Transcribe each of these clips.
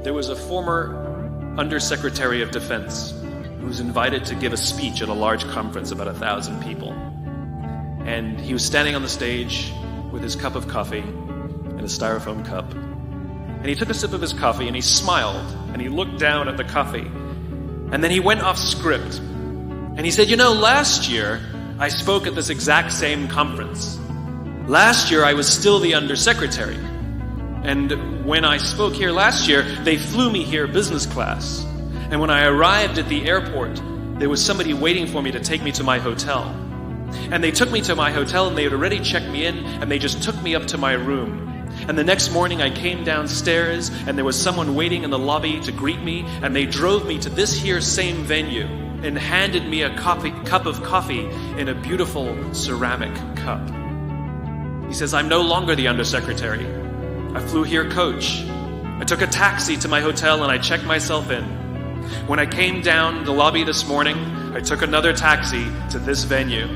There was a former Undersecretary of Defense who was invited to give a speech at a large conference, about 1,000 people. And he was standing on the stage with his cup of coffee in a styrofoam cup. And he took a sip of his coffee and he smiled and he looked down at the coffee. And then he went off script. And he said, "You know, last year I spoke at this exact same conference. Last year I was still the Undersecretary. And when I spoke here last year, they flew me here business class. And when I arrived at the airport, there was somebody waiting for me to take me to my hotel. And they took me to my hotel and they had already checked me in and they just took me up to my room. And the next morning I came downstairs and there was someone waiting in the lobby to greet me and they drove me to this here same venue and handed me a cup of coffee in a beautiful ceramic cup." He says, "I'm no longer the Undersecretary. I flew here coach. I took a taxi to my hotel and I checked myself in. When I came down the lobby this morning, I took another taxi to this venue.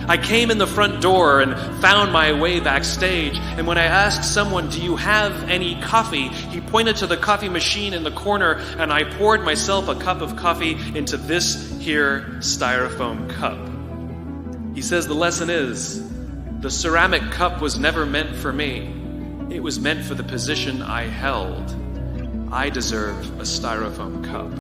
I came in the front door and found my way backstage, and when I asked someone, 'Do you have any coffee?' he pointed to the coffee machine in the corner, and I poured myself a cup of coffee into this here styrofoam cup." He says the lesson is, the ceramic cup was never meant for me. It was meant for the position I held. I deserve a styrofoam cup.